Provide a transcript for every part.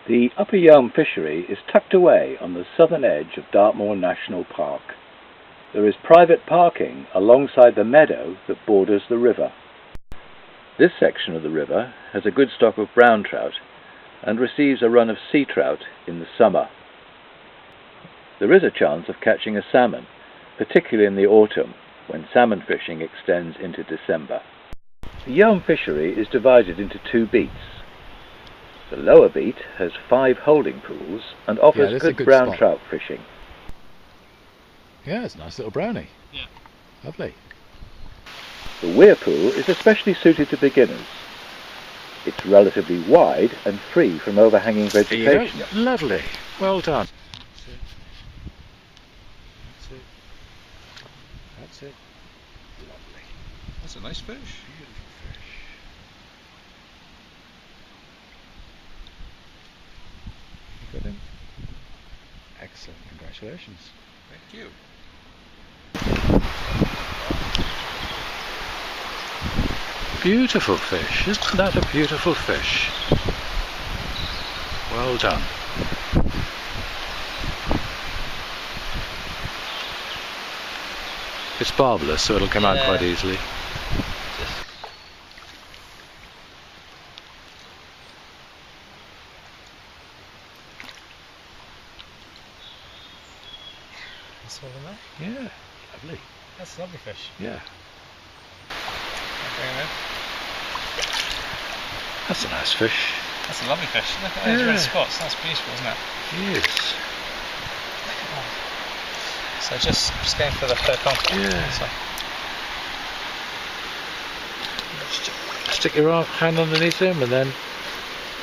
The Upper Yealm Fishery is tucked away on the southern edge of Dartmoor National Park. There is private parking alongside the meadow that borders the river. This section of the river has a good stock of brown trout and receives a run of sea trout in the summer. There is a chance of catching a salmon, particularly in the autumn when salmon fishing extends into December. The Yealm Fishery is divided into two beats. The lower beat has 5 holding pools and offers good brown trout fishing. Yeah, it's a nice little brownie. Yeah. Lovely. The weir pool is especially suited to beginners. It's relatively wide and free from overhanging vegetation. Yep. Lovely. Well done. That's it. Lovely. That's a nice fish. Beautiful fish. Got him. Excellent. Congratulations. Thank you. Beautiful fish. Isn't that a beautiful fish? Well done. It's barbless, so it'll come out quite easily. That's all in there? Yeah, lovely. That's a lovely fish. Yeah. Okay, That's a nice fish. that's a lovely fish. Look at those red spots. That's beautiful, isn't it? Yes. So just going for the third contact. Yeah. So. Stick your hand underneath him and then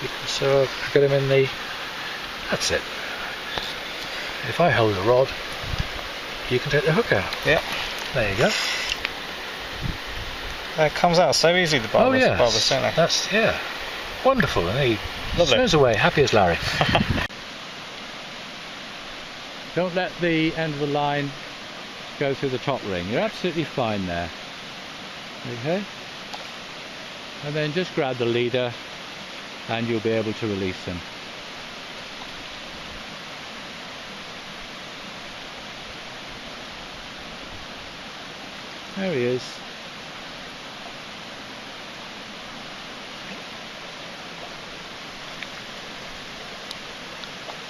you can sort of get him in the... That's it. If I hold the rod, you can take the hook out. Yeah. There you go. It comes out so easily, the barbless. Oh yeah. Barbless, don't they? That's, yeah. Wonderful. And he Lovely. swims away, happy as Larry. Don't let the end of the line go through the top ring. You're absolutely fine there. Okay? And then just grab the leader and you'll be able to release him. There he is.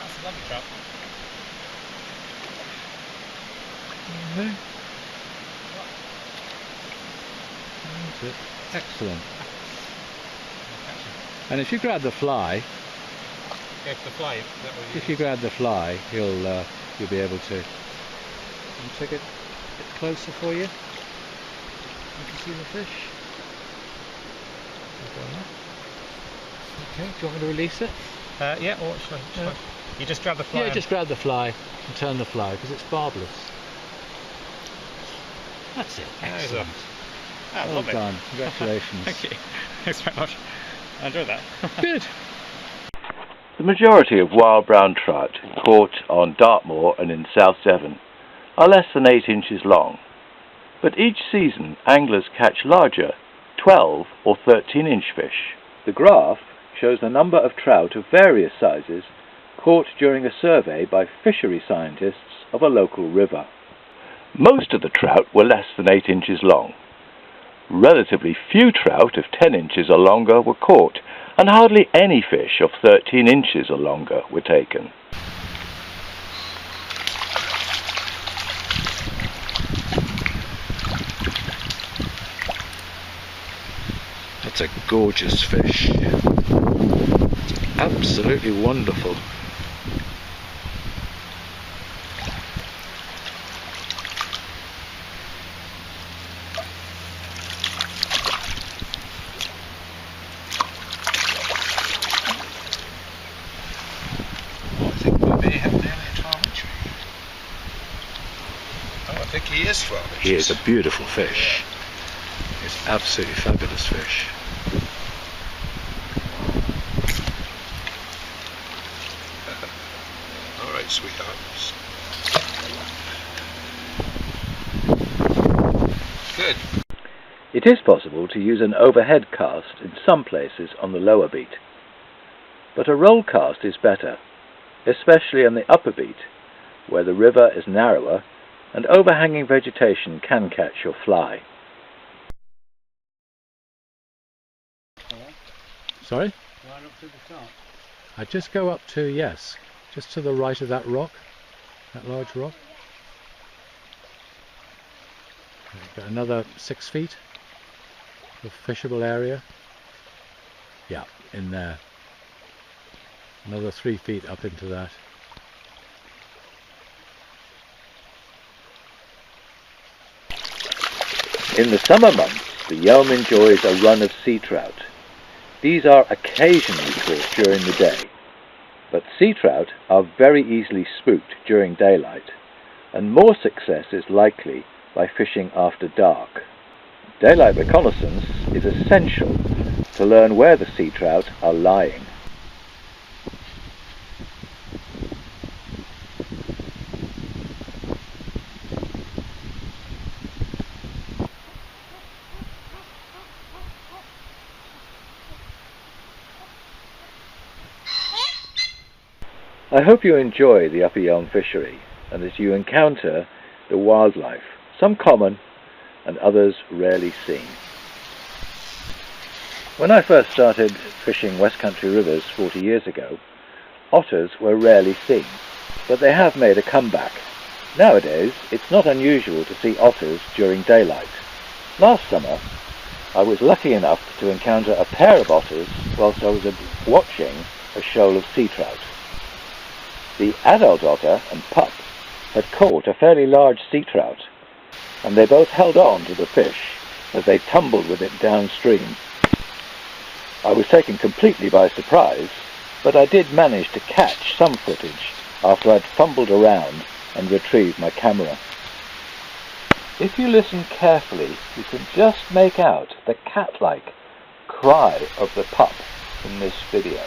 That's a lovely trout. Okay. That's it. Excellent. And if you grab the fly, Go for the fly. if you grab the fly, you'll be able to. I'll take it a bit closer for you. You can see the fish. Okay, do you want me to release it? Yeah, or you just grab the fly. Yeah, just grab the fly and turn the fly because it's barbless. That's it. Excellent. Well lovely. done. Congratulations. Thank you. Thanks very much. I enjoyed that. Good. The majority of wild brown trout caught on Dartmoor and in South Devon are less than 8 inches long, but each season anglers catch larger 12 or 13-inch fish. The graph shows the number of trout of various sizes caught during a survey by fishery scientists of a local river. Most of the trout were less than 8 inches long. Relatively few trout of 10 inches or longer were caught, and hardly any fish of 13 inches or longer were taken. That's a gorgeous fish. It's absolutely wonderful. I think he is 12 inches. He is a beautiful fish. It's absolutely fabulous fish. All right, sweetheart. Good. It is possible to use an overhead cast in some places on the lower beat. but a roll cast is better, especially on the upper beat, where the river is narrower and overhanging vegetation can catch your fly. Sorry? Right up to the top. I just go up to, yes, just to the right of that rock, that large rock. We've got another 6 feet of fishable area. Yeah, in there. Another 3 feet up into that. In the summer months, the Yealm enjoys a run of sea trout. These are occasionally caught during the day, but sea trout are very easily spooked during daylight, and more success is likely by fishing after dark. Daylight reconnaissance is essential to learn where the sea trout are lying. I hope you enjoy the Upper Yealm Fishery and that you encounter the wildlife, some common and others rarely seen. When I first started fishing West Country rivers 40 years ago, otters were rarely seen, but they have made a comeback. Nowadays, it's not unusual to see otters during daylight. Last summer, I was lucky enough to encounter a pair of otters whilst I was watching a shoal of sea trout. The adult otter and pup had caught a fairly large sea trout, and they both held on to the fish as they tumbled with it downstream. I was taken completely by surprise, but I did manage to catch some footage after I'd fumbled around and retrieved my camera. If you listen carefully, you can just make out the cat-like cry of the pup in this video.